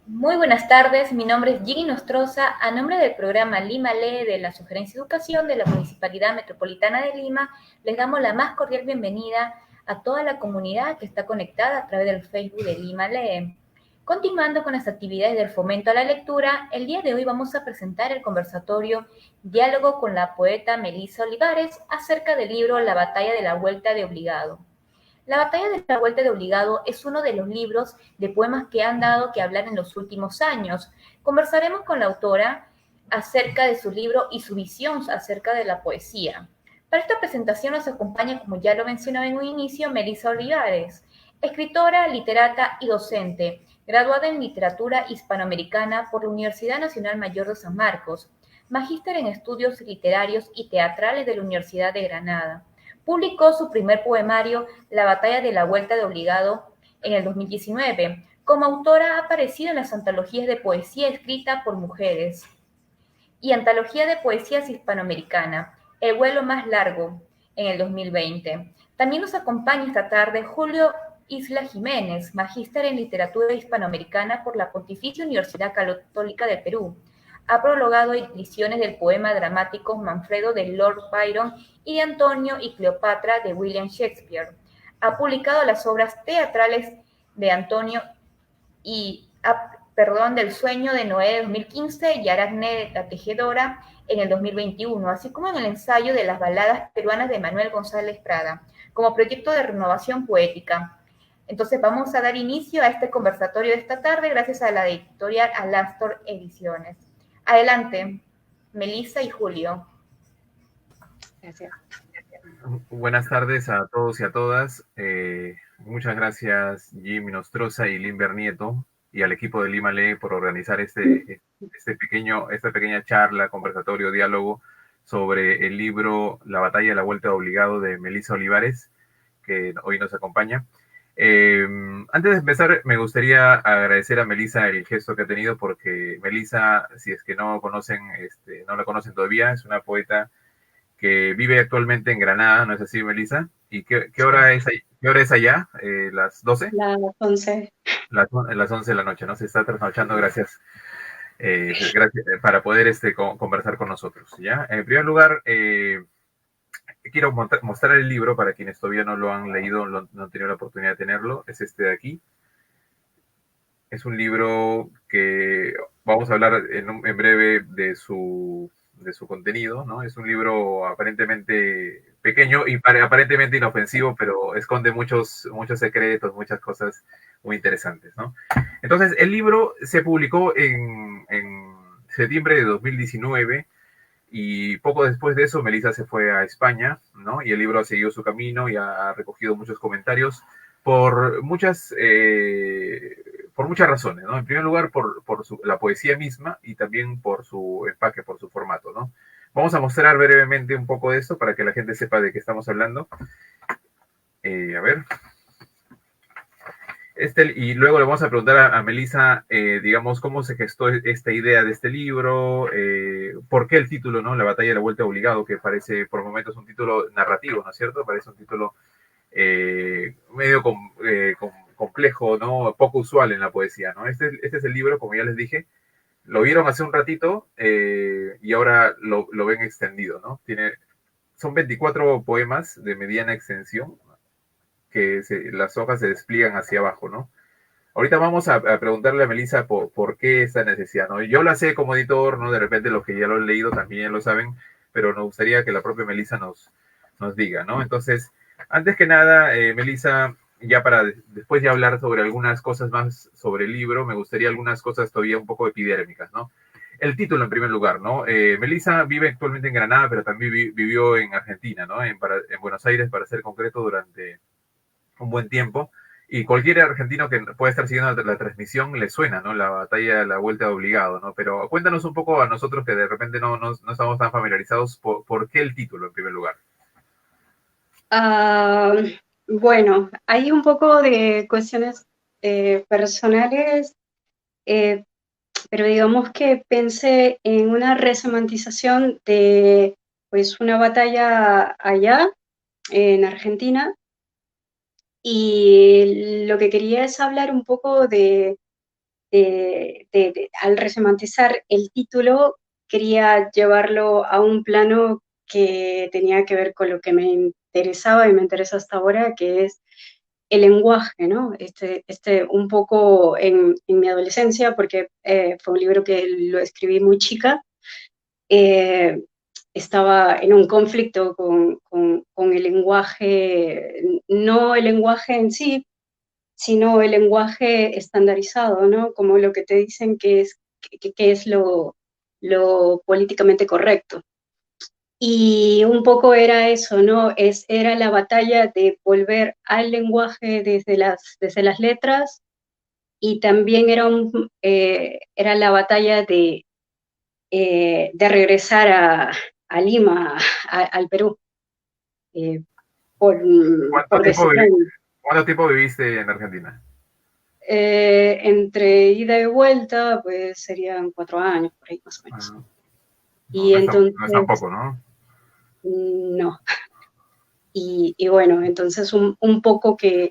Muy buenas tardes, mi nombre es Ginny Nostroza, a nombre del programa Lima Lee de la Sugerencia Educación de la Municipalidad Metropolitana de Lima, les damos la más cordial bienvenida a toda la comunidad que está conectada a través del Facebook de Lima Lee. Continuando con las actividades del fomento a la lectura, el día de hoy vamos a presentar el conversatorio Diálogo con la poeta Melisa Olivares acerca del libro La batalla de la vuelta de obligado. La batalla de la vuelta de obligado es uno de los libros de poemas que han dado que hablar en los últimos años. Conversaremos con la autora acerca de su libro y su visión acerca de la poesía. Para esta presentación nos acompaña, como ya lo mencionaba en un inicio, Melisa Olivares, escritora, literata y docente, graduada en literatura hispanoamericana por la Universidad Nacional Mayor de San Marcos, magíster en estudios literarios y teatrales de la Universidad de Granada. Publicó su primer poemario, La batalla de la vuelta de obligado, en el 2019. Como autora ha aparecido en las antologías de poesía escrita por mujeres y antología de poesías hispanoamericana, El vuelo más largo, en el 2020. También nos acompaña esta tarde Julio Isla Jiménez, magíster en literatura hispanoamericana por la Pontificia Universidad Católica de Perú. Ha prologado ediciones del poema dramático Manfredo de Lord Byron y de Antonio y Cleopatra de William Shakespeare. Ha publicado las obras teatrales de Antonio y del Sueño de Noé de 2015 y Aracne la Tejedora en el 2021, así como en el ensayo de las baladas peruanas de Manuel González Prada, como proyecto de renovación poética. Entonces vamos a dar inicio a este conversatorio de esta tarde gracias a la editorial Alastor Ediciones. Adelante, Melissa y Julio. Gracias. Buenas tardes a todos y a todas. Muchas gracias Jimmy Nostroza y Limber Nieto y al equipo de Lima Lee por organizar esta pequeña charla, conversatorio, diálogo sobre el libro La batalla de la vuelta de obligado de Melisa Olivares, que hoy nos acompaña. Antes de empezar, me gustaría agradecer a Melisa el gesto que ha tenido, porque Melisa, si es que no conocen, no la conocen todavía, es una poeta que vive actualmente en Granada, ¿no es así, Melissa? ¿Y qué hora es ahí? ¿Qué hora es allá? ¿Las 12? Las 11. Las 11 de la noche, ¿no? Se está trasnochando, gracias. Gracias para poder conversar con nosotros, ¿ya? En primer lugar, quiero mostrar el libro para quienes todavía no lo han leído, no han tenido la oportunidad de tenerlo. Es este de aquí. Es un libro que vamos a hablar en breve de su contenido, ¿no? Es un libro aparentemente pequeño y aparentemente inofensivo, pero esconde muchos secretos, muchas cosas muy interesantes, ¿no? Entonces, el libro se publicó en septiembre de 2019 y poco después de eso Melissa se fue a España, ¿no? Y el libro ha seguido su camino y ha recogido muchos comentarios por por muchas razones, ¿no? En primer lugar, la poesía misma y también por su empaque, por su formato, ¿no? Vamos a mostrar brevemente un poco de esto para que la gente sepa de qué estamos hablando. A ver. Y luego le vamos a preguntar a Melissa, digamos, cómo se gestó esta idea de este libro, por qué el título, ¿no? La batalla de la vuelta obligado, que parece por momentos un título narrativo, ¿no es cierto? Parece un título medio complejo, ¿no? Poco usual en la poesía, ¿no? Este es el libro, como ya les dije, lo vieron hace un ratito y ahora lo ven extendido, ¿no? Son 24 poemas de mediana extensión que las hojas se despliegan hacia abajo, ¿no? Ahorita vamos a preguntarle a Melissa por qué esta necesidad, ¿no? Yo la sé como editor, ¿no? De repente los que ya lo han leído también lo saben, pero nos gustaría que la propia Melissa nos diga, ¿no? Entonces, antes que nada, Melissa, ya para después de hablar sobre algunas cosas más sobre el libro, me gustaría algunas cosas todavía un poco epidérmicas, ¿no? El título en primer lugar, ¿no? Melissa vive actualmente en Granada, pero también vivió en Argentina, ¿no? En Buenos Aires, para ser concreto, durante un buen tiempo. Y cualquier argentino que pueda estar siguiendo la transmisión le suena, ¿no? La batalla de la vuelta de obligado, ¿no? Pero cuéntanos un poco a nosotros que de repente no estamos tan familiarizados, por qué el título en primer lugar. Bueno, hay un poco de cuestiones personales, pero digamos que pensé en una resemantización de pues una batalla allá en Argentina, y lo que quería es hablar un poco de al resemantizar el título, quería llevarlo a un plano que tenía que ver con lo que me interesaba y me interesa hasta ahora, que es el lenguaje, ¿no? Un poco en mi adolescencia, porque fue un libro que lo escribí muy chica, estaba en un conflicto con el lenguaje, no el lenguaje en sí, sino el lenguaje estandarizado, ¿no? Como lo que te dicen que es lo políticamente correcto. Y un poco era eso, ¿no? Era la batalla de volver al lenguaje desde las letras, y también era la batalla de regresar a Lima, al Perú, eh, por, ¿Cuánto por tiempo, decisión. cuánto tiempo viviste en Argentina? Entre ida y vuelta, pues serían 4 años, por ahí más o menos. Ah, no, Y no es tan entonces, poco, ¿no? no. Y bueno, entonces un poco que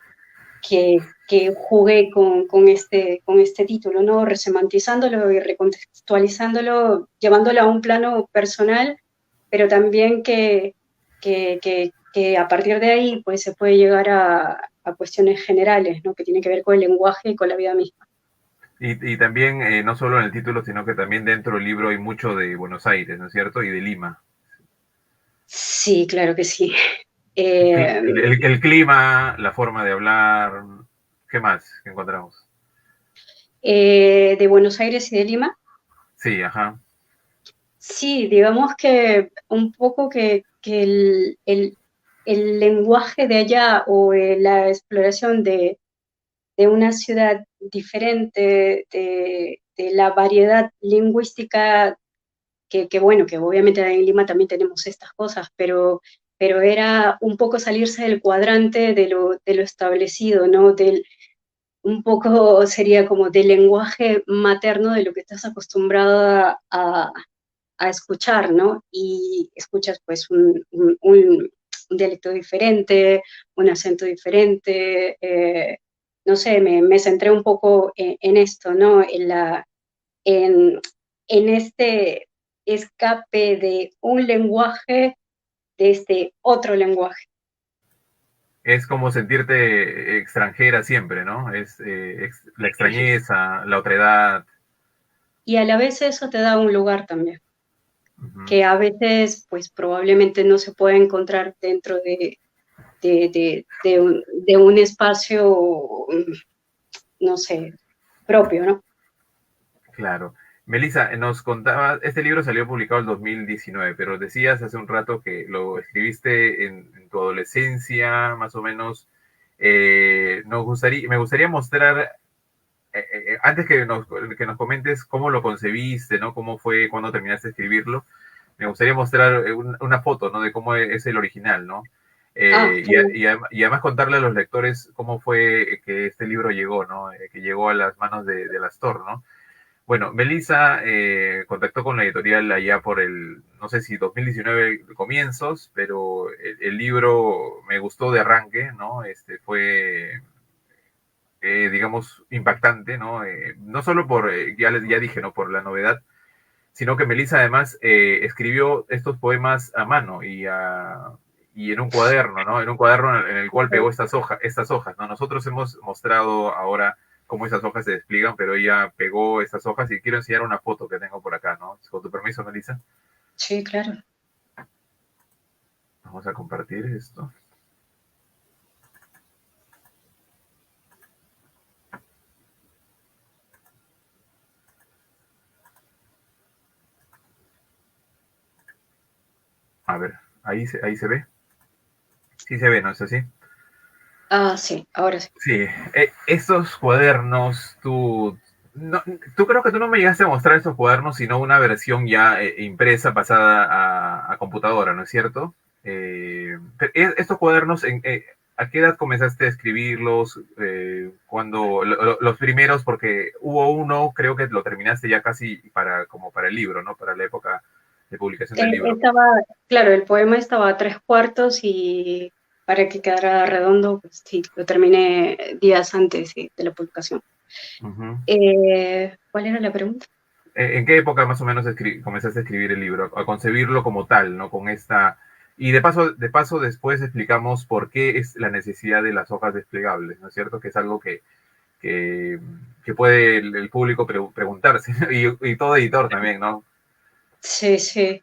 jugué con este título, ¿no? Resemantizándolo y recontextualizándolo, llevándolo a un plano personal, pero también que a partir de ahí pues se puede llegar a cuestiones generales, ¿no? Que tienen que ver con el lenguaje y con la vida misma. Y también, no solo en el título, sino que también dentro del libro hay mucho de Buenos Aires, ¿no es cierto? Y de Lima. Sí, claro que sí. El clima, la forma de hablar, ¿qué más encontramos? De Buenos Aires y de Lima. Sí, ajá. Sí, digamos que un poco que el lenguaje de allá o la exploración de una ciudad diferente, de la variedad lingüística bueno, que obviamente en Lima también tenemos estas cosas, pero era un poco salirse del cuadrante de lo establecido, ¿no? Un poco sería como del lenguaje materno de lo que estás acostumbrado a escuchar, ¿no? Y escuchas pues un dialecto diferente, un acento diferente, no sé, me centré un poco en esto, ¿no? En, en este escape de un lenguaje de este otro lenguaje. Es como sentirte extranjera siempre, ¿no? Es la extrañeza, la otredad. Y a la vez eso te da un lugar también, Ujú. que a veces pues probablemente no se puede encontrar dentro de un espacio, no sé, propio, ¿no? Claro. Melissa, nos contaba, este libro salió publicado en 2019, pero decías hace un rato que lo escribiste en tu adolescencia, más o menos. Me gustaría mostrar, antes que nos comentes cómo lo concebiste, ¿no? Cómo fue cuando terminaste de escribirlo, me gustaría mostrar una foto, ¿no? De cómo es el original, ¿no? Ah, Y además contarle a los lectores cómo fue que este libro llegó, ¿no? Que llegó a las manos de Astor, ¿no? Bueno, Melissa contactó con la editorial allá por no sé si 2019 comienzos, pero el libro me gustó de arranque, ¿no? Fue, digamos, impactante, ¿no? No solo por, ya dije, ¿no? Por la novedad, sino que Melissa además escribió estos poemas a mano y en un cuaderno, ¿no? En un cuaderno en el cual pegó estas hojas, ¿no? Nosotros hemos mostrado ahora cómo esas hojas se despliegan, pero ella pegó estas hojas y quiero enseñar una foto que tengo por acá, ¿no? Con tu permiso, Melissa. sí, claro. Vamos a compartir esto. A ver, ahí se ve. Sí se ve, ¿no es así? Ah, sí, ahora sí. Sí, estos cuadernos, no, tú creo que tú no me llegaste a mostrar estos cuadernos, sino una versión ya impresa pasada a computadora, ¿no es cierto? Estos cuadernos, ¿a qué edad comenzaste a escribirlos? Cuando los primeros, porque hubo uno, creo que lo terminaste ya casi como para el libro, ¿no? Para la época de publicación del libro. Estaba, claro, el poema estaba a 3 cuartos y para que quedara redondo, pues sí, lo terminé días antes, sí, de la publicación. ¿Cuál era la pregunta? ¿En qué época más o menos comenzaste a escribir el libro, a concebirlo como tal, ¿no? Con esta... Y de paso después explicamos por qué es la necesidad de las hojas desplegables, ¿no es cierto? Que es algo que, que puede el público preguntarse, ¿no? Y todo editor también, ¿no? Sí, sí.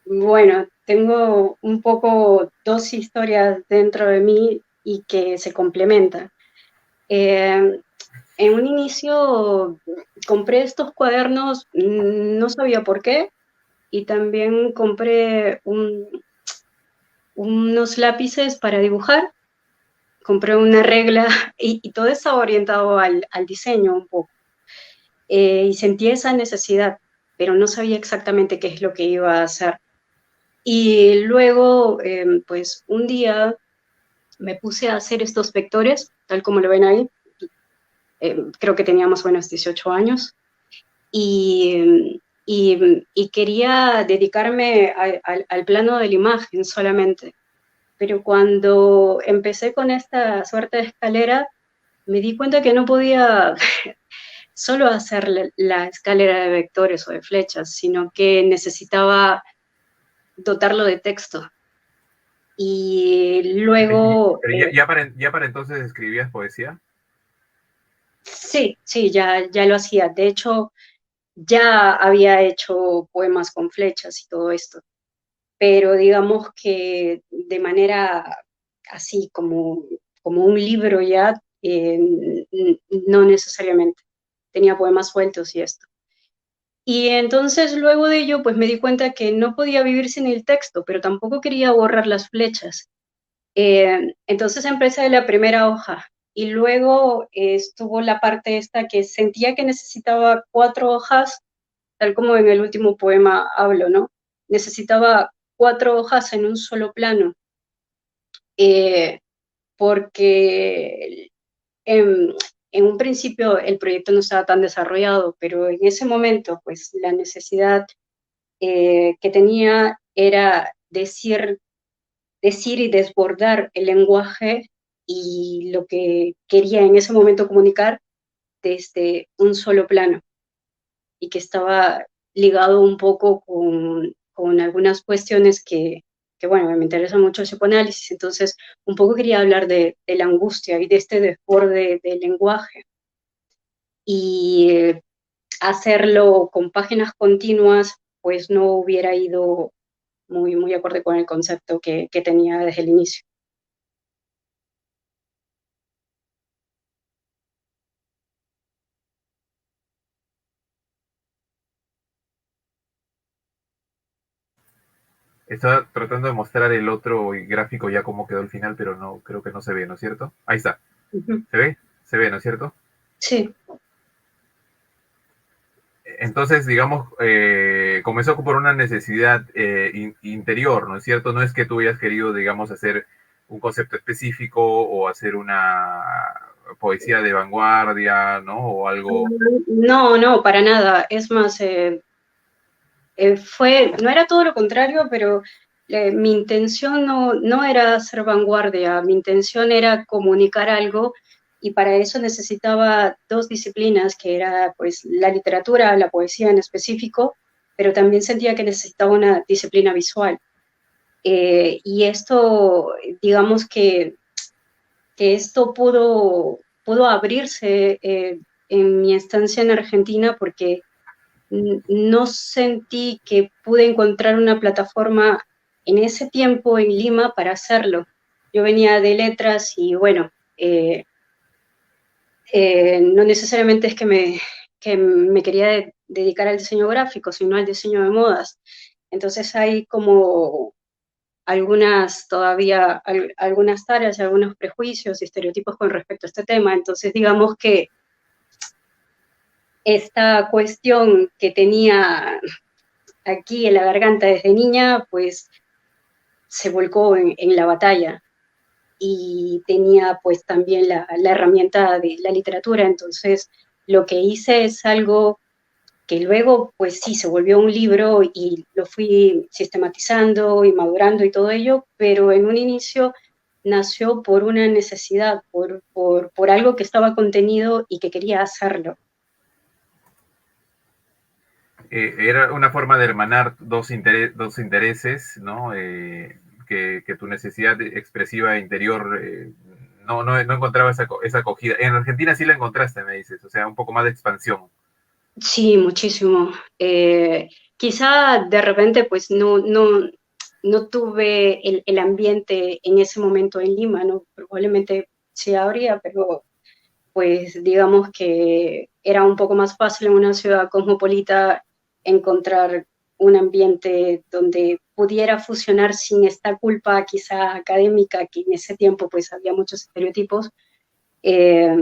Bueno, tengo un poco dos historias dentro de mí y que se complementan. En un inicio compré estos cuadernos, no sabía por qué, y también compré unos lápices para dibujar, compré una regla y todo estaba orientado al diseño un poco. Y sentí esa necesidad, pero no sabía exactamente qué es lo que iba a hacer. Y luego, pues un día me puse a hacer estos vectores, tal como lo ven ahí. Creo que tenía más o menos 18 años. Y quería dedicarme al plano de la imagen solamente. Pero cuando empecé con esta suerte de escalera, me di cuenta que no podía solo hacer la escalera de vectores o de flechas, sino que necesitaba dotarlo de texto. Y luego... Pero ya para entonces escribías poesía. Sí, sí, ya lo hacía. De hecho, ya había hecho poemas con flechas y todo esto, pero digamos que de manera así como un libro ya, no necesariamente. Tenía poemas sueltos y esto. Y entonces luego de ello, pues me di cuenta que no podía vivir sin el texto, pero tampoco quería borrar las flechas. Entonces empecé de la primera hoja y luego estuvo la parte esta que sentía que necesitaba 4 hojas, tal como en el último poema hablo, ¿no? Necesitaba 4 hojas en un solo plano, eh, porque en un principio el proyecto no estaba tan desarrollado, pero en ese momento, pues la necesidad que tenía era decir y desbordar el lenguaje y lo que quería en ese momento comunicar desde un solo plano y que estaba ligado un poco con algunas cuestiones que, bueno, me interesa mucho el psicoanálisis, entonces un poco quería hablar de la angustia y de este desborde del lenguaje y hacerlo con páginas continuas pues no hubiera ido muy acorde con el concepto que tenía desde el inicio. Estaba tratando de mostrar el otro gráfico ya cómo quedó el final, pero no, creo que no se ve, ¿no es cierto? Ahí está. ¿Se ve? Se ve, ¿no es cierto? Sí. Entonces, digamos, comenzó por una necesidad interior, ¿no es cierto? No es que tú hayas querido, digamos, hacer un concepto específico o hacer una poesía de vanguardia, ¿no? O algo... No, para nada. Es más, no era todo lo contrario, pero mi intención no era hacer vanguardia, mi intención era comunicar algo y para eso necesitaba dos disciplinas, que era pues la literatura, la poesía en específico, pero también sentía que necesitaba una disciplina visual. Y esto, digamos que esto pudo abrirse en mi estancia en Argentina porque no sentí que pude encontrar una plataforma en ese tiempo en Lima para hacerlo. Yo venía de letras y bueno, no necesariamente es que me quería dedicar al diseño gráfico, sino al diseño de modas. Entonces hay como algunas tareas, algunos prejuicios y estereotipos con respecto a este tema. Entonces digamos que esta cuestión que tenía aquí en la garganta desde niña, pues se volcó en la batalla y tenía pues también la herramienta de la literatura, entonces lo que hice es algo que luego pues sí se volvió un libro y lo fui sistematizando y madurando y todo ello, pero en un inicio nació por una necesidad, por algo que estaba contenido y que quería hacerlo. Era una forma de hermanar dos intereses, ¿no? Que tu necesidad expresiva interior no encontraba esa acogida. En Argentina sí la encontraste, me dices, o sea, un poco más de expansión. Sí, muchísimo. Quizá de repente pues no tuve el ambiente en ese momento en Lima, ¿no? Probablemente sí habría, pero pues digamos que era un poco más fácil en una ciudad cosmopolita encontrar un ambiente donde pudiera fusionar sin esta culpa quizá académica, que en ese tiempo pues había muchos estereotipos, eh,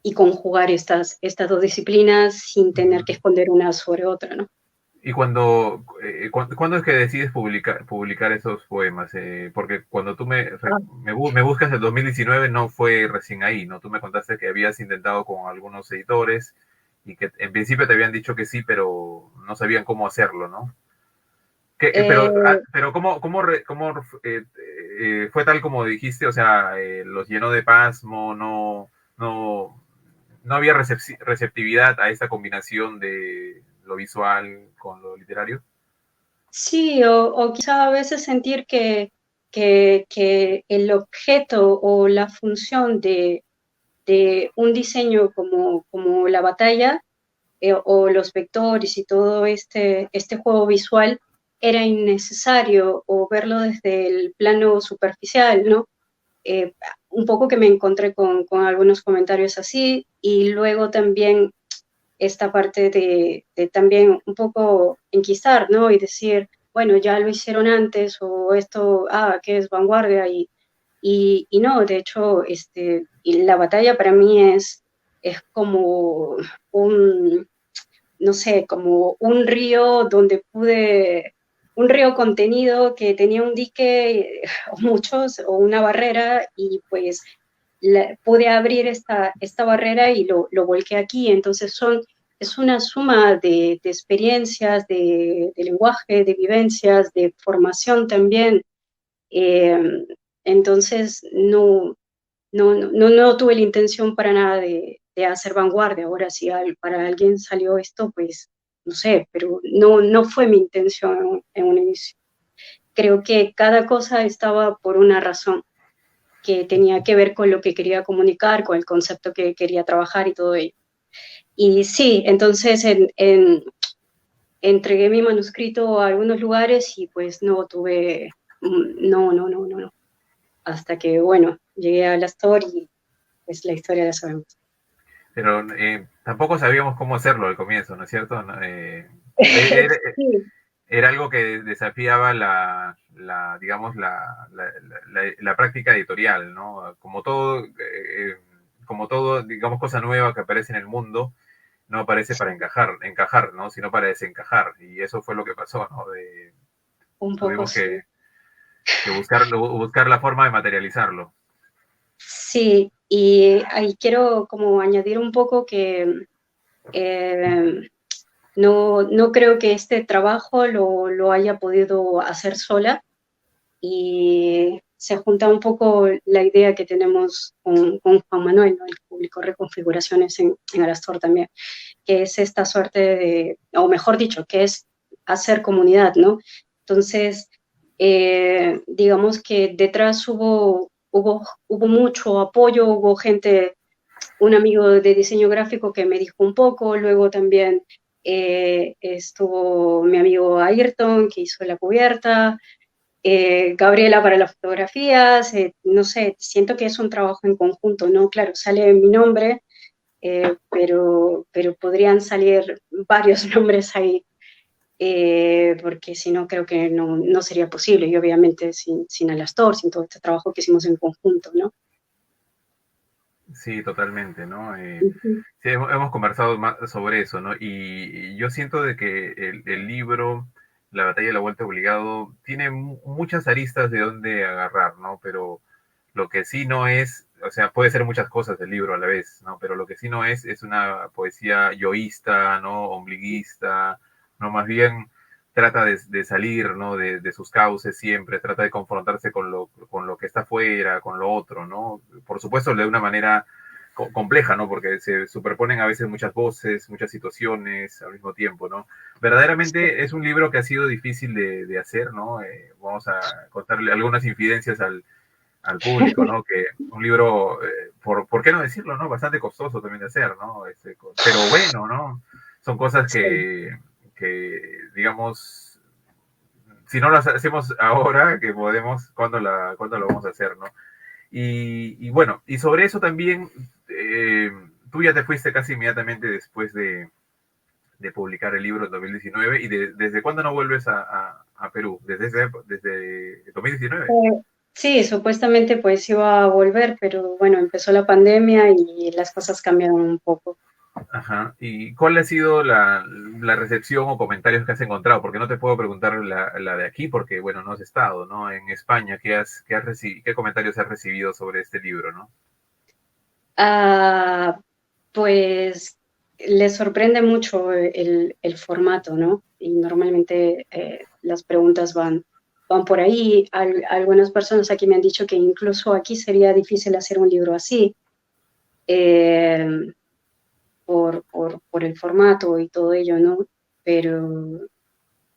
y conjugar estas dos disciplinas sin tener que esconder una sobre otra, ¿no? ¿Y cuándo es que decides publicar esos poemas? Porque cuando tú me buscas el 2019 no fue recién ahí, ¿no? Tú me contaste que habías intentado con algunos editores y que en principio te habían dicho que sí, pero no sabían cómo hacerlo, ¿no? Pero fue tal como dijiste? O sea, los llenó de pasmo, no, no había receptividad a esta combinación de lo visual con lo literario. Sí, o quizá a veces sentir que el objeto o la función de un diseño como la batalla, o los vectores y todo este juego visual era innecesario, o verlo desde el plano superficial, ¿no? Eh, un poco que me encontré con algunos comentarios así, y luego también esta parte de también un poco enquistar, ¿no? Y decir, bueno, ya lo hicieron antes, o esto, que es vanguardia, y no, de hecho, y la batalla para mí es como un, no sé, como un río donde un río contenido que tenía un dique, o muchos, o una barrera, y pues pude abrir esta barrera y lo volqué aquí. Entonces es una suma de experiencias, de lenguaje, de vivencias, de formación también. Eh, entonces no tuve la intención para nada de hacer vanguardia. Ahora, si para alguien salió esto, pues no sé, pero no fue mi intención en un inicio. Creo que cada cosa estaba por una razón que tenía que ver con lo que quería comunicar, con el concepto que quería trabajar y todo ello. Y sí, entonces entregué mi manuscrito a algunos lugares y pues no tuve, no, hasta que, bueno, llegué a la Astor y pues la historia la sabemos. Pero tampoco sabíamos cómo hacerlo al comienzo, ¿no es cierto? No, era, Sí, era algo que desafiaba digamos, la práctica editorial, ¿no? Como todo, digamos, cosa nueva que aparece en el mundo, no aparece para encajar, ¿no? Sino para desencajar. Y eso fue lo que pasó, ¿no? un poco Tuvimos sí. que buscar la forma de materializarlo. Sí, y ahí quiero como añadir un poco que eh, no creo que este trabajo lo haya podido hacer sola, y se junta un poco la idea que tenemos con Juan Manuel, ¿no? El que publicó Reconfiguraciones en Alastor también, que es esta suerte o mejor dicho, que es hacer comunidad, ¿no? Entonces, digamos que detrás hubo mucho apoyo, hubo gente, un amigo de diseño gráfico que me dijo un poco, luego también estuvo mi amigo Ayrton, que hizo la cubierta, Gabriela para las fotografías, no sé, siento que es un trabajo en conjunto, ¿no? Claro, sale mi nombre, pero podrían salir varios nombres ahí, porque si no creo que no sería posible, y obviamente sin Alastor, sin todo este trabajo que hicimos en conjunto, ¿no? Sí, totalmente, ¿no? Uh -huh. Sí, hemos conversado más sobre eso, ¿no? Y yo siento de que el libro, La batalla de la vuelta obligado, tiene muchas aristas de donde agarrar, ¿no? Pero lo que sí no es, o sea, puede ser muchas cosas el libro a la vez, ¿no? Pero lo que sí no es una poesía yoísta, ¿no? Ombliguista, ¿no? Más bien trata de salir, ¿no? De sus cauces siempre, trata de confrontarse con lo que está afuera, con lo otro, ¿no? Por supuesto, de una manera compleja, ¿no? Porque se superponen a veces muchas voces, muchas situaciones al mismo tiempo, ¿no? Verdaderamente es un libro que ha sido difícil de hacer, ¿no? Vamos a contarle algunas infidencias al público, ¿no? Que un libro, ¿por qué no decirlo, no? Bastante costoso también de hacer, ¿no? Pero bueno, ¿no? Son cosas Sí. que, digamos, si no las hacemos ahora, que podemos, ¿cuándo lo vamos a hacer, no? Y bueno, y sobre eso también, tú ya te fuiste casi inmediatamente después de publicar el libro en 2019, y ¿desde cuándo no vuelves a Perú? ¿Desde 2019? Sí, supuestamente pues iba a volver, pero bueno, empezó la pandemia y las cosas cambiaron un poco. Ajá. ¿Y cuál ha sido la recepción o comentarios que has encontrado? Porque no te puedo preguntar la de aquí, porque, bueno, no has estado, ¿no? En España, ¿qué comentarios has recibido sobre este libro, no? Ah, pues les sorprende mucho el formato, ¿no? Y normalmente las preguntas van por ahí. Algunas personas aquí me han dicho que incluso aquí sería difícil hacer un libro así, eh, por el formato y todo ello, ¿no? Pero,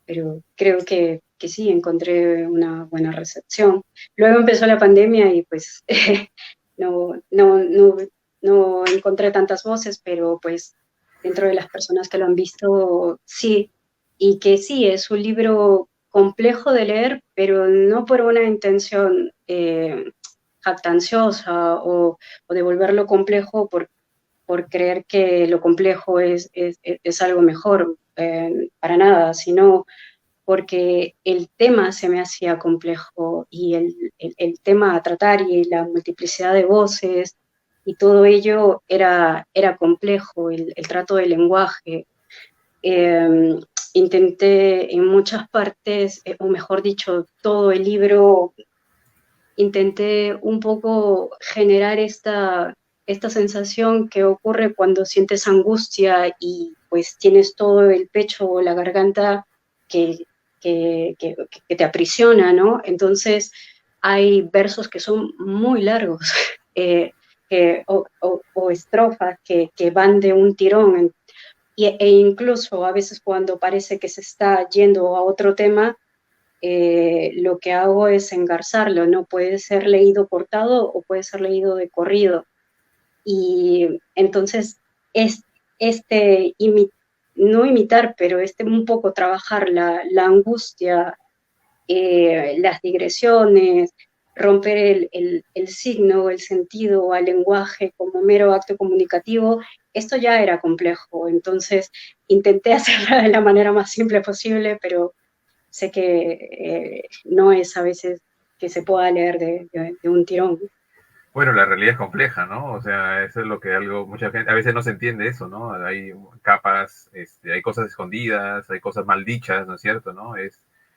pero creo que sí, encontré una buena recepción. Luego empezó la pandemia y pues no, no, no, no encontré tantas voces, pero pues dentro de las personas que lo han visto, sí, y que sí, es un libro complejo de leer, pero no por una intención jactanciosa o de volverlo complejo por creer que lo complejo es algo mejor, para nada, sino porque el tema se me hacía complejo y el tema a tratar y la multiplicidad de voces y todo ello era complejo, el trato del lenguaje. Eh, Intenté en muchas partes, o mejor dicho, todo el libro, intenté un poco generar esta sensación que ocurre cuando sientes angustia y pues tienes todo el pecho o la garganta que, que te aprisiona, ¿no? Entonces hay versos que son muy largos o estrofas que van de un tirón e incluso a veces cuando parece que se está yendo a otro tema, lo que hago es engarzarlo, ¿no? Puede ser leído cortado o puede ser leído de corrido. Y entonces, es, este, no imitar, pero un poco trabajar la angustia, las digresiones, romper el signo, el sentido al lenguaje como mero acto comunicativo, esto ya era complejo. Entonces, intenté hacerlo de la manera más simple posible, pero sé que no es a veces que se pueda leer de un tirón. Bueno, la realidad es compleja, ¿no? O sea, eso es lo que mucha gente, a veces no se entiende eso, ¿no? Hay capas, hay cosas escondidas, hay cosas mal dichas, ¿no es cierto? ¿No?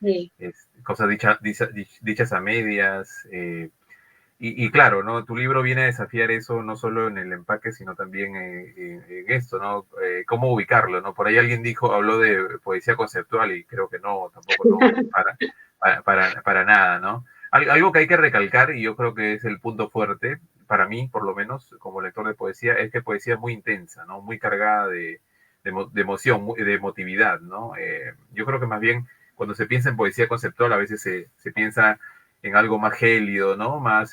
Sí, Cosas dichas a medias. Y claro, ¿no? Tu libro viene a desafiar eso no solo en el empaque, sino también en esto, ¿no? Cómo ubicarlo, ¿no? Por ahí alguien habló de poesía conceptual y creo que no, tampoco no, para nada, ¿no? Algo que hay que recalcar, y yo creo que es el punto fuerte, para mí, por lo menos, como lector de poesía, es que poesía es muy intensa, ¿no? Muy cargada de emoción, de emotividad, ¿no? Yo creo que más bien cuando se piensa en poesía conceptual, a veces se piensa en algo más gélido, ¿no? Más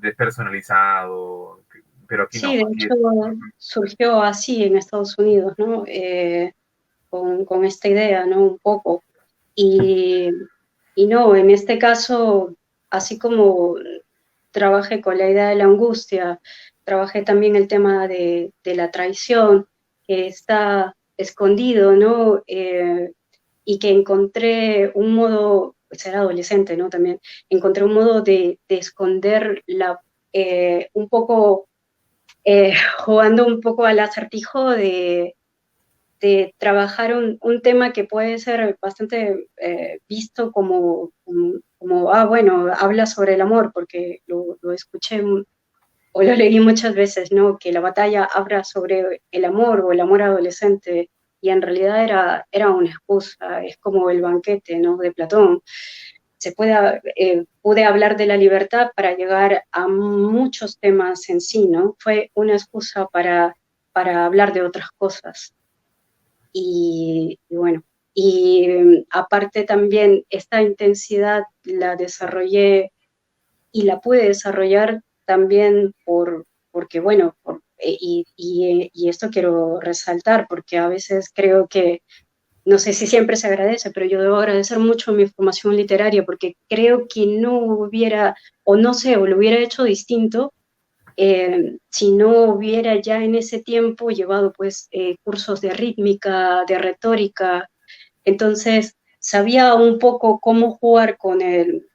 despersonalizado, pero aquí sí, no, de aquí hecho es... surgió así en Estados Unidos, ¿no? Con esta idea, ¿no? Un poco. Y, y no, en este caso, así como trabajé con la idea de la angustia, trabajé también el tema de la traición, que está escondido, ¿no? Y que encontré un modo, pues era adolescente, ¿no? También encontré un modo de esconder un poco, jugando un poco al acertijo de trabajar un tema que puede ser bastante visto como, bueno, habla sobre el amor, porque lo escuché o lo leí muchas veces, ¿no? Que la batalla habla sobre el amor o el amor adolescente, y en realidad era una excusa, es como el banquete, ¿no?, de Platón. Pude hablar de la libertad para llegar a muchos temas en sí, ¿no? Fue una excusa para hablar de otras cosas. Y bueno, y aparte también esta intensidad la desarrollé y la pude desarrollar también porque, bueno, y esto quiero resaltar, porque a veces creo que, no sé si siempre se agradece, pero yo debo agradecer mucho mi formación literaria, porque creo que no hubiera, o no sé, o lo hubiera hecho distinto, si no hubiera ya en ese tiempo llevado pues cursos de rítmica, de retórica. Entonces sabía un poco cómo jugar con el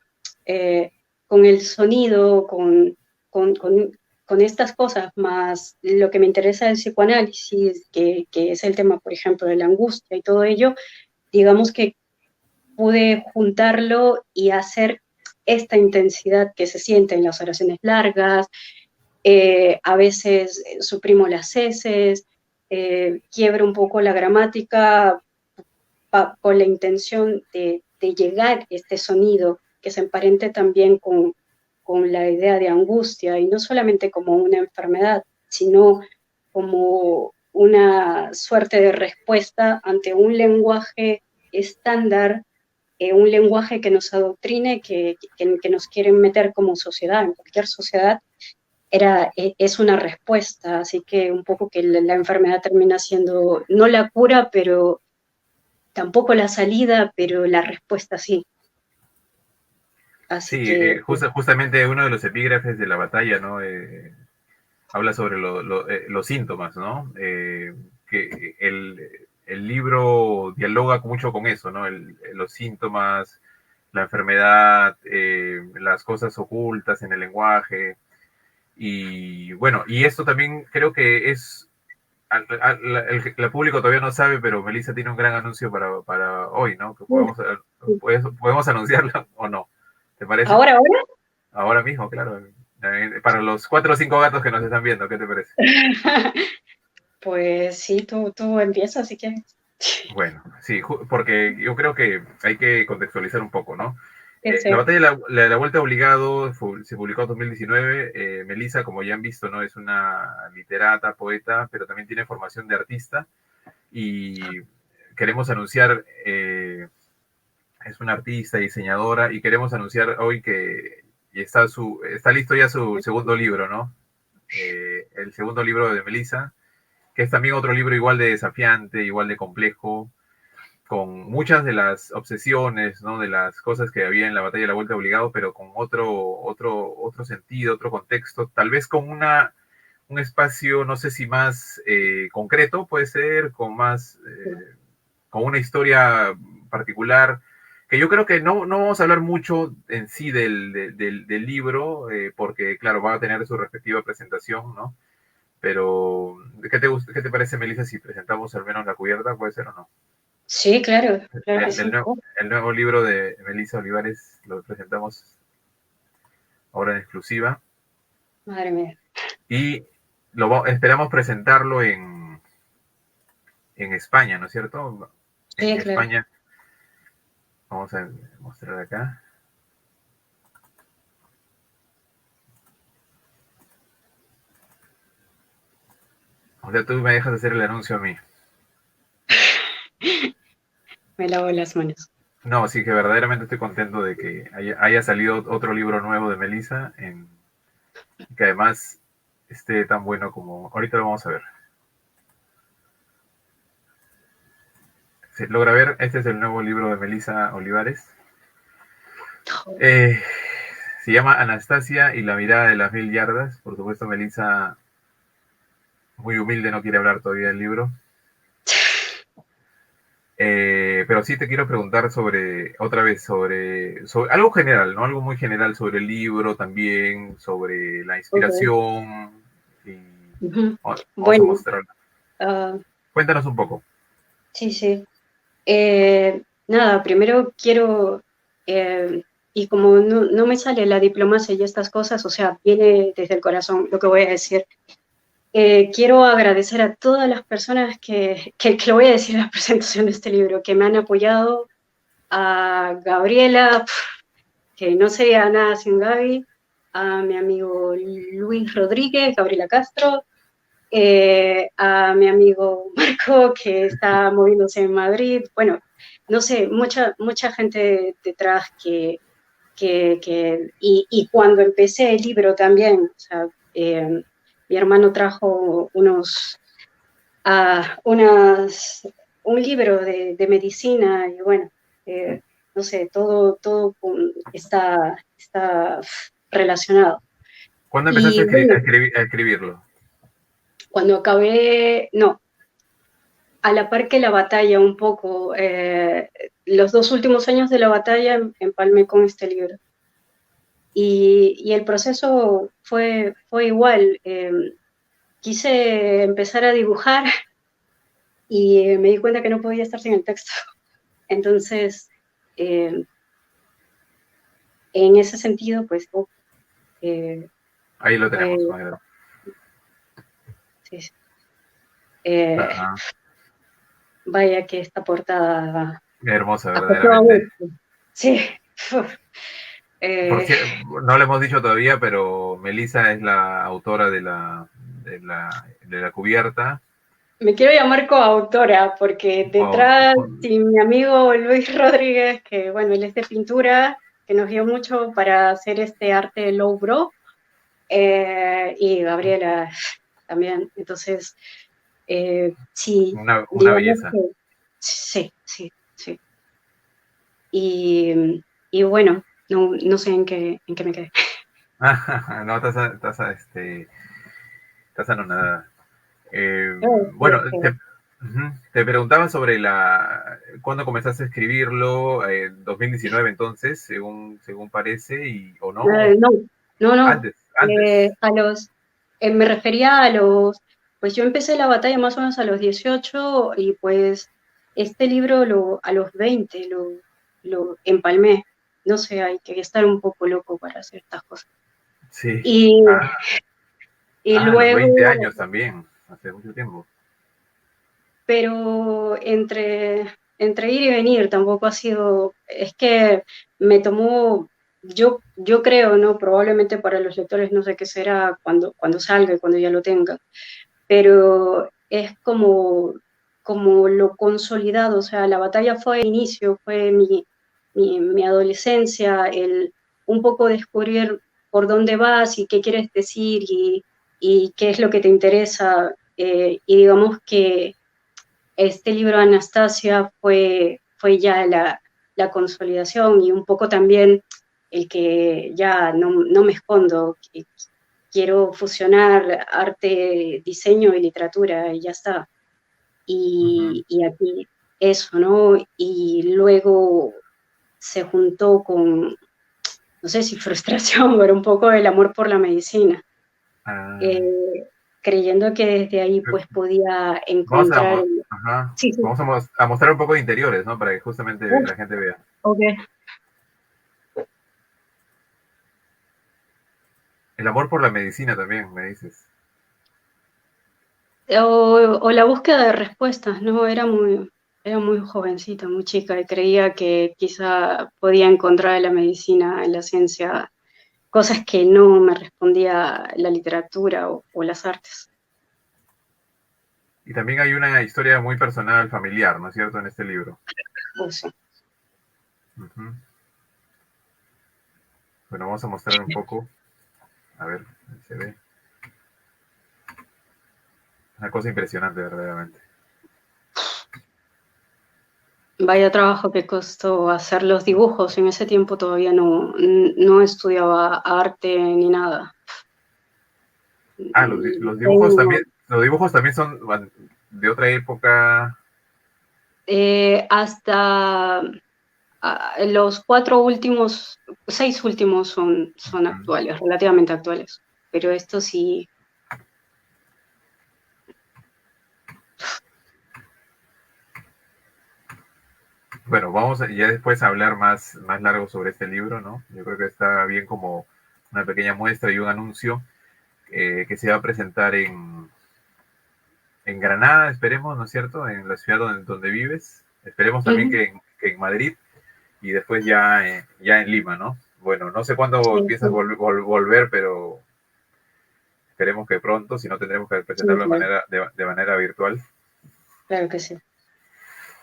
sonido, con, con, con estas cosas, más lo que me interesa del psicoanálisis, que es el tema, por ejemplo, de la angustia y todo ello. Digamos que pude juntarlo y hacer esta intensidad que se siente en las oraciones largas. A veces suprimo las heces, quiebro un poco la gramática con la intención de llegar a este sonido que se emparente también con la idea de angustia, y no solamente como una enfermedad, sino como una suerte de respuesta ante un lenguaje estándar, un lenguaje que nos adoctrine, que nos quieren meter como sociedad, en cualquier sociedad. Es una respuesta, así que un poco que la enfermedad termina siendo no la cura, pero tampoco la salida, pero la respuesta sí. Así Sí, que... justamente uno de los epígrafes de la batalla, ¿no? Habla sobre los síntomas, ¿no? Que el libro dialoga mucho con eso, ¿no? Los síntomas, la enfermedad, las cosas ocultas en el lenguaje. Y bueno, y esto también creo que es, el público todavía no sabe, pero Melissa tiene un gran anuncio para hoy, ¿no? Que podemos anunciarlo o no. ¿Te parece? ¿Ahora? Ahora mismo, claro. Para los 4 o 5 gatos que nos están viendo, ¿qué te parece? Pues sí, tú empiezas si quieres. Bueno, sí, porque yo creo que hay que contextualizar un poco, ¿no? Sí. La batalla de la Vuelta Obligado se publicó en 2019. Melissa, como ya han visto, ¿no? Es una literata, poeta, pero también tiene formación de artista. Y queremos anunciar, es una artista, diseñadora, y queremos anunciar hoy que está listo ya su segundo libro, ¿no? El segundo libro de Melissa, que es también otro libro igual de desafiante, igual de complejo, con muchas de las obsesiones, ¿no? De las cosas que había en la batalla de la Vuelta Obligado, pero con otro sentido, otro contexto, tal vez con un espacio, no sé si más concreto, puede ser, con una historia particular, que yo creo que no vamos a hablar mucho en sí del libro, porque claro, va a tener su respectiva presentación, ¿no? Pero, ¿qué te parece, Melissa, si presentamos al menos la cubierta? ¿Puede ser o no? Sí, claro que sí. El nuevo libro de Melissa Olivares lo presentamos ahora en exclusiva. Madre mía. Y esperamos presentarlo en España, ¿no es cierto? Sí, En claro. España. Vamos a mostrar acá. O sea, tú me dejas hacer el anuncio a mí. Me lavo las manos. No, sí que verdaderamente estoy contento de que haya salido otro libro nuevo de Melissa, que además esté tan bueno como... Ahorita lo vamos a ver. ¿Se logra ver? Este es el nuevo libro de Melissa Olivares. Se llama Anastasia y la mirada de las 1000 yardas. Por supuesto, Melissa, muy humilde, no quiere hablar todavía del libro. Pero sí te quiero preguntar sobre algo general, ¿no? Algo muy general sobre el libro también, sobre la inspiración. Okay. Vamos a mostrarlo. Cuéntanos un poco. Sí. Nada, primero quiero, y como no me sale la diplomacia y estas cosas, o sea, viene desde el corazón lo que voy a decir. quiero agradecer a todas las personas que lo voy a decir en la presentación de este libro, que me han apoyado, a Gabriela, que no sería nada sin Gaby, a mi amigo Luis Rodríguez, Gabriela Castro, a mi amigo Marco, que está moviéndose en Madrid, bueno, no sé, mucha gente detrás y cuando empecé el libro también, o sea, mi hermano trajo un libro de medicina y bueno, no sé, todo está relacionado. ¿Cuándo empezaste Y bueno, a escribirlo? cuando acabé, no, a la par que la batalla un poco, los 2 últimos años de la batalla empalmé con este libro. Y el proceso fue igual. Quise empezar a dibujar y me di cuenta que no podía estar sin el texto. Entonces, en ese sentido, pues, Ahí lo tenemos. fue, sí, sí. Eh, Ajá. Vaya que esta portada Hermosa, afectó a verdaderamente. mucho. Sí. Por Eh, no lo hemos dicho todavía, pero Melissa es la autora de la cubierta. Me quiero llamar coautora porque detrás, sí, mi amigo Luis Rodríguez, que bueno, él es de pintura, que nos dio mucho para hacer este arte lowbrow, y Gabriela también. Entonces, sí, Una digamos belleza. que sí, sí, sí. Y bueno, no sé en qué me quedé. No, estás anonadada. Bueno, Este, te preguntaba sobre cuándo comenzaste a escribirlo, en 2019 entonces, según parece, o no, no, no. antes. Me refería pues yo empecé la batalla más o menos a los 18 y pues este libro a los 20 lo empalmé. No sé, hay que estar un poco loco para hacer estas cosas. Sí. Y, y A los 20 luego, años también, hace mucho tiempo. pero entre ir y venir tampoco ha sido, es que me tomó, yo creo, ¿no? Probablemente para los lectores no sé qué será cuando salga y cuando ya lo tenga, pero es como lo consolidado, o sea, la batalla fue el inicio, fue mi adolescencia, un poco descubrir por dónde vas y qué quieres decir y qué es lo que te interesa. Y digamos que este libro, Anastasia, fue ya la consolidación y un poco también el que ya no me escondo, que quiero fusionar arte, diseño y literatura y ya está. Ujú. Y aquí eso, ¿no? Y luego se juntó con, no sé si frustración, pero un poco el amor por la medicina, Ah, eh, creyendo que desde ahí pues podía vamos a, encontrar... ajá, Sí, sí. vamos a mostrar un poco de interiores, ¿no? Para que justamente Uf, la gente vea. ok. El amor por la medicina también, me dices. O la búsqueda de respuestas, ¿no? Era muy jovencita, muy chica, y creía que quizá podía encontrar en la medicina, en la ciencia, cosas que no me respondía la literatura o las artes. Y también hay una historia muy personal, familiar, ¿no es cierto?, en este libro. Uso. Ujú. Bueno, vamos a mostrar un poco. A ver, ahí se ve. Una cosa impresionante, verdaderamente. Vaya trabajo que costó hacer los dibujos. En ese tiempo todavía no estudiaba arte ni nada. Ah, Tengo, los dibujos también son de otra época. hasta los 6 últimos son Ujú. actuales, relativamente actuales. Pero esto sí, Bueno, ya después a hablar más largo sobre este libro, ¿no? Yo creo que está bien como una pequeña muestra y un anuncio que se va a presentar en Granada, esperemos, ¿no es cierto? En la ciudad donde vives. Esperemos también que en Madrid y después ya en Lima, ¿no? Bueno, no sé cuándo Sí, empiezas a sí, volver, pero esperemos que pronto, si no tendremos que sí, presentarlo claro, de manera virtual. claro que sí.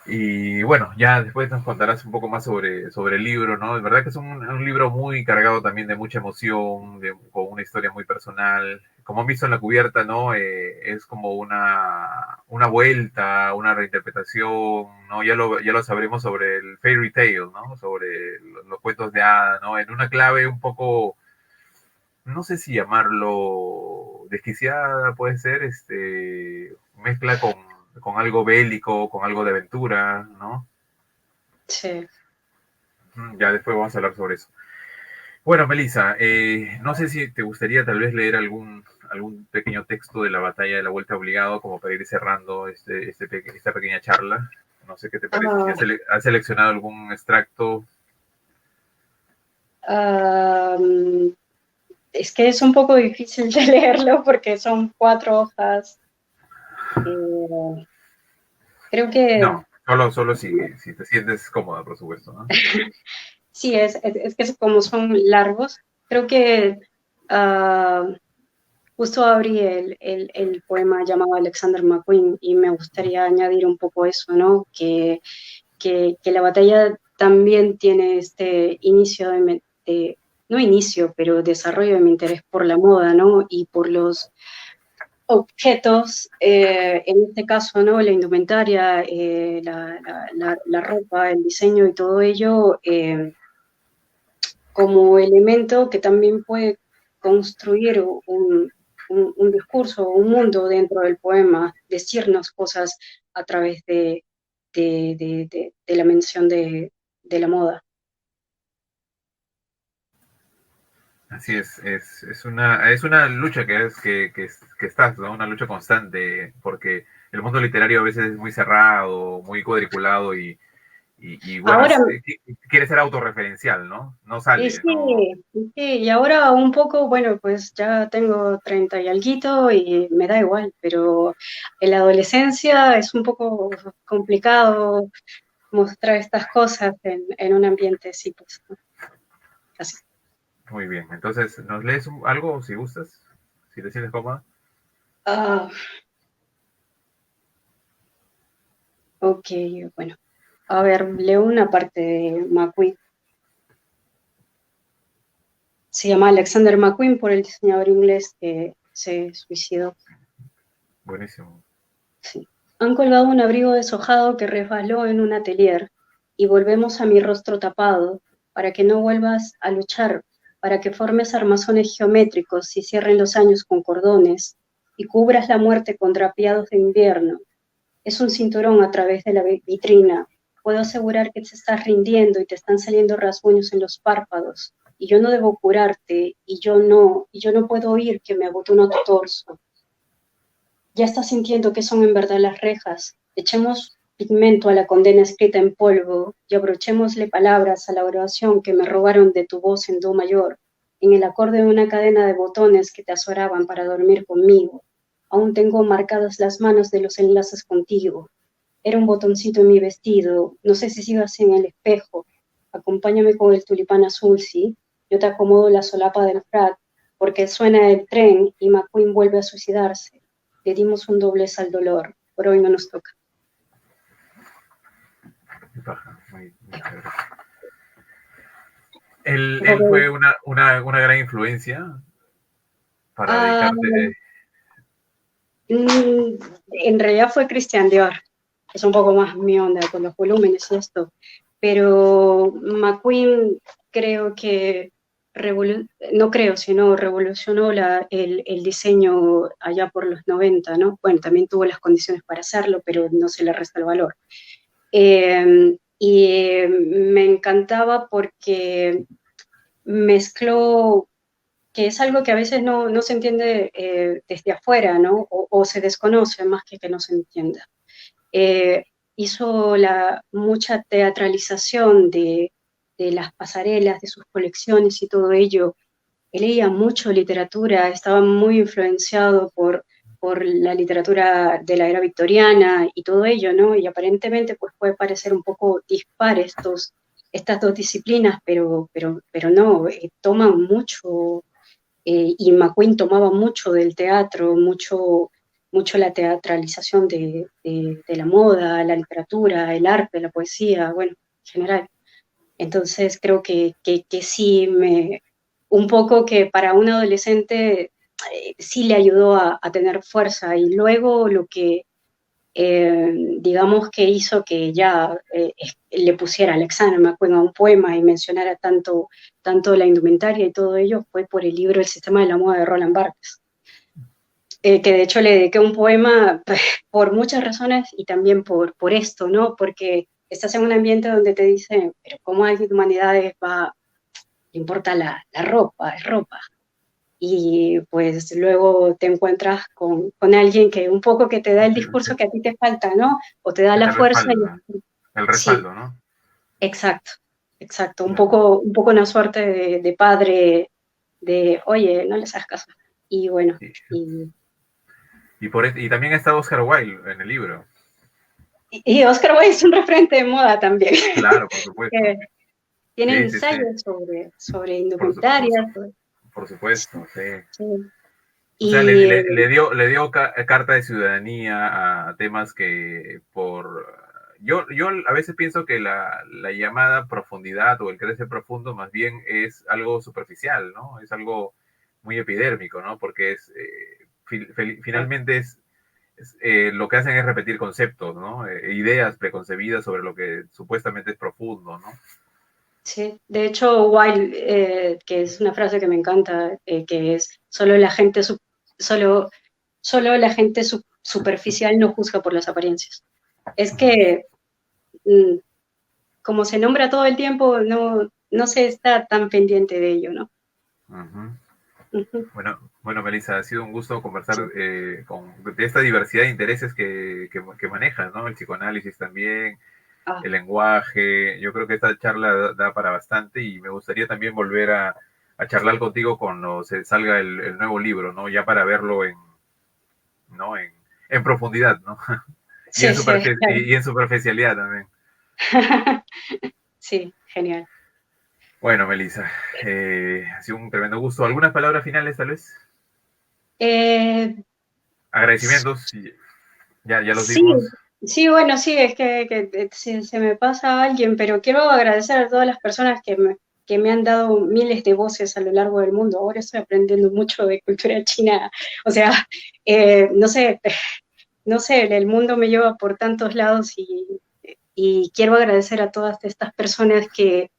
Y bueno, ya después nos contarás un poco más sobre el libro, ¿no? De verdad que es un libro muy cargado también de mucha emoción, con una historia muy personal. Como han visto en la cubierta, ¿no? Es como una vuelta, una reinterpretación, ¿no? Ya lo sabremos sobre el fairy tale, ¿no? Sobre los cuentos de hadas, ¿no? En una clave un poco, no sé si llamarlo desquiciada, puede ser, mezcla con algo bélico, con algo de aventura, ¿no? Sí. Ya después vamos a hablar sobre eso. Bueno, Melissa, no sé si te gustaría tal vez leer algún pequeño texto de la batalla de la Vuelta Obligado, como para ir cerrando esta pequeña charla. No sé qué te parece. Si Ah, has seleccionado algún extracto. ah, es que es un poco difícil de leerlo porque son 4 hojas. eh, creo que No, solo si te sientes cómoda, por supuesto, ¿no? sí, es que como son largos, creo que ah, justo abrí el poema llamado Alexander McQueen y me gustaría añadir un poco eso, ¿no? Que la batalla también tiene este inicio no inicio, pero desarrollo de mi interés por la moda, ¿no? Y por los objetos, en este caso, ¿no? La indumentaria, la ropa, el diseño y todo ello, como elemento que también puede construir un discurso, un mundo dentro del poema, decirnos cosas a través de la mención de la moda. Así es una lucha que estás, ¿no? Una lucha constante, porque el mundo literario a veces es muy cerrado, muy cuadriculado y bueno, Ahora, quiere ser autorreferencial, ¿no? No sale, no. sí, sí, y ahora un poco, bueno, pues ya tengo 30 y alguito y me da igual, pero en la adolescencia es un poco complicado mostrar estas cosas en un ambiente así, pues, ¿no? Así. Muy bien, entonces, ¿nos lees algo si gustas? Si te sientes cómoda. Ah, ok, bueno. A ver, leo una parte de McQueen. Se llama Alexander McQueen por el diseñador inglés que se suicidó. Buenísimo. Sí. Han colgado un abrigo deshojado que resbaló en un atelier y volvemos a mi rostro tapado para que no vuelvas a luchar, para que formes armazones geométricos y cierren los años con cordones y cubras la muerte con drapeados de invierno. Es un cinturón a través de la vitrina. Puedo asegurar que te estás rindiendo y te están saliendo rasguños en los párpados. Y yo no debo curarte, y yo no puedo oír que me abotona tu torso. Ya estás sintiendo que son en verdad las rejas. Echemos pigmento a la condena escrita en polvo y abrochémosle palabras a la oración que me robaron de tu voz en do mayor, en el acorde de una cadena de botones que te azoraban para dormir conmigo. Aún tengo marcadas las manos de los enlaces contigo. Era un botoncito en mi vestido. No sé si sigas en el espejo. Acompáñame con el tulipán azul, ¿sí? Yo te acomodo la solapa del frac, porque suena el tren y McQueen vuelve a suicidarse. Le dimos un doblez al dolor. Por hoy no nos toca. Muy chévere. Él fue una gran influencia para Ah, dedicarte. en realidad fue Christian Dior. Es un poco más mi onda con los volúmenes y esto. Pero McQueen creo que no creo, sino revolucionó el diseño allá por los 90, ¿no? Bueno, también tuvo las condiciones para hacerlo, pero no se le resta el valor. Y me encantaba porque mezcló, que es algo que a veces no se entiende desde afuera, ¿no? O se desconoce más que no se entienda. Eh, hizo mucha teatralización de las pasarelas, de sus colecciones y todo ello. Él leía mucho literatura, estaba muy influenciado por la literatura de la era victoriana y todo ello, ¿no? Y aparentemente pues puede parecer un poco dispar estas dos disciplinas, pero no, toman mucho, y McQueen tomaba mucho del teatro, mucho la teatralización de la moda, la literatura, el arte, la poesía, bueno, en general. Entonces creo que sí un poco que para un adolescente sí le ayudó a tener fuerza y luego lo que digamos que hizo que ya le pusiera Alexander McQueen a un poema y mencionara tanto la indumentaria y todo ello fue por el libro El sistema de la moda de Roland Barthes, que de hecho le dediqué un poema por muchas razones y también por esto, ¿no? Porque estás en un ambiente donde te dicen, pero ¿cómo alguien de humanidades le importa la ropa? Es ropa. Y pues luego te encuentras con alguien que un poco que te da el discurso que a ti te falta, ¿no? O te da Que la te fuerza. respalda, el Sí, respaldo, ¿no? exacto, exacto. Claro. Un poco una suerte de padre de, oye, no les hagas caso. Y bueno, Y, y, y también está Oscar Wilde en el libro. y Oscar Wilde es un referente de moda también. Claro, por supuesto. que tiene Sí, sí, sí. ensayos sobre Por, su- por, indumentaria. su- por supuesto, sí. Sí. O sea, Y le dio carta de ciudadanía a temas que Yo a veces pienso que la llamada profundidad o el crecer profundo más bien es algo superficial, ¿no? Es algo muy epidérmico, ¿no? Porque finalmente lo que hacen es repetir conceptos, ¿no? Ideas preconcebidas sobre lo que supuestamente es profundo, ¿no? sí, de hecho, Wilde, que es una frase que me encanta, que es solo, solo la gente superficial no juzga por las apariencias. Es que mm, como se nombra todo el tiempo, no se está tan pendiente de ello, ¿no? Ujú. Ujú, Bueno, Melissa, ha sido un gusto conversar sí. de esta diversidad de intereses que manejas, ¿no? El psicoanálisis también, Ah, el lenguaje. Yo creo que esta charla da para bastante y me gustaría también volver a charlar contigo cuando se salga el nuevo libro, ¿no? Ya para verlo ¿no? en profundidad, ¿no? Y sí, sí, claro. y en superficialidad también. Sí, genial. Bueno, Melissa, ha sido un tremendo gusto. ¿Algunas palabras finales, tal vez? Eh, Agradecimientos, ya los Sí, dimos. sí, bueno, sí, es que se me pasa alguien, pero quiero agradecer a todas las personas que me han dado miles de voces a lo largo del mundo. Ahora estoy aprendiendo mucho de cultura china. O sea, no sé, no sé, el mundo me lleva por tantos lados y quiero agradecer a todas estas personas que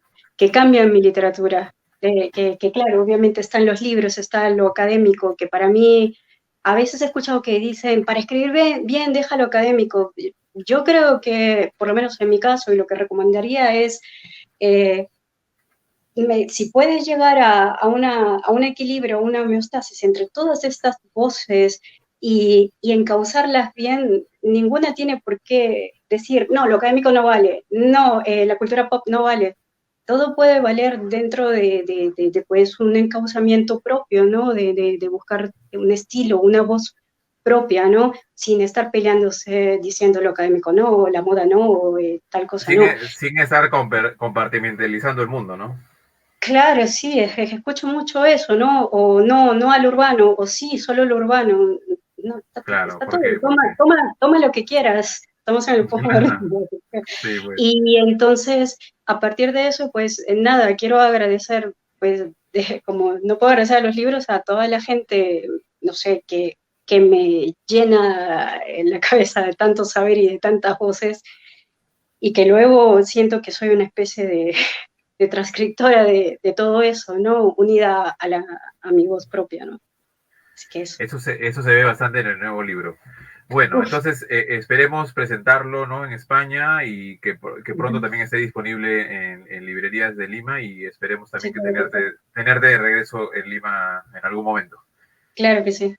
cambian mi literatura. Que claro, obviamente están los libros, está lo académico, que para mí a veces he escuchado que dicen, para escribir bien, deja lo académico. Yo creo que, por lo menos en mi caso, y lo que recomendaría es, eh, si puedes llegar a un equilibrio, una homeostasis entre todas estas voces y encauzarlas bien, ninguna tiene por qué decir, no, lo académico no vale, no, la cultura pop no vale. Todo puede valer dentro de, pues, un encauzamiento propio, ¿no? De buscar un estilo, una voz propia, ¿no? Sin estar peleándose diciendo lo académico no, la moda no, tal cosa Sin, no. sin estar compartimentalizando el mundo, ¿no? Claro, sí, es que escucho mucho eso, ¿no? O no, no al urbano, o sí, solo lo urbano. No, Claro, está todo, porque toma lo que quieras, estamos en el posmoderno. sí, pues. Y entonces, a partir de eso, pues nada, quiero agradecer, pues, como no puedo agradecer a los libros, a toda la gente, no sé, que me llena la cabeza de tanto saber y de tantas voces, y que luego siento que soy una especie de transcriptora de todo eso, ¿no? Unida a mi voz propia, ¿no? Así que eso. Eso se ve bastante en el nuevo libro. Bueno, Uf, entonces esperemos presentarlo, ¿no? En España y que pronto también esté disponible en librerías de Lima y esperemos sí, también que tenerte de regreso en Lima en algún momento. claro que sí.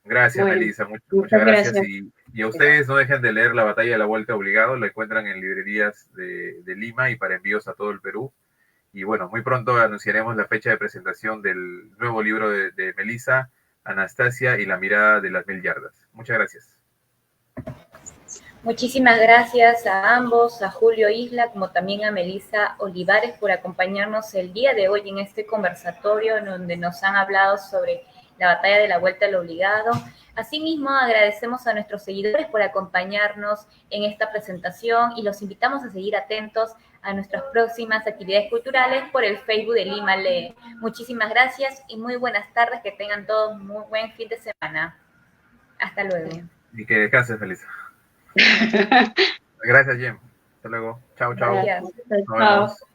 Gracias, Bueno, Melissa, muchas muchas gracias. gracias. Y a ustedes no dejen de leer La Batalla de la Vuelta Obligado, lo encuentran en librerías de Lima y para envíos a todo el Perú. Y bueno, muy pronto anunciaremos la fecha de presentación del nuevo libro de Melissa, Anastasia y la mirada de las 1000 yardas. Muchas gracias. Muchísimas gracias a ambos, a Julio Isla, como también a Melissa Olivares por acompañarnos el día de hoy en este conversatorio en donde nos han hablado sobre la batalla de la vuelta al obligado. Asimismo, agradecemos a nuestros seguidores por acompañarnos en esta presentación y los invitamos a seguir atentos a nuestras próximas actividades culturales por el Facebook de Lima Lee. Muchísimas gracias y muy buenas tardes, que tengan todos muy buen fin de semana. Hasta luego. Y que descanses, Melissa. Gracias, Jem. Hasta luego. Chao, chao. Gracias. Nos vemos.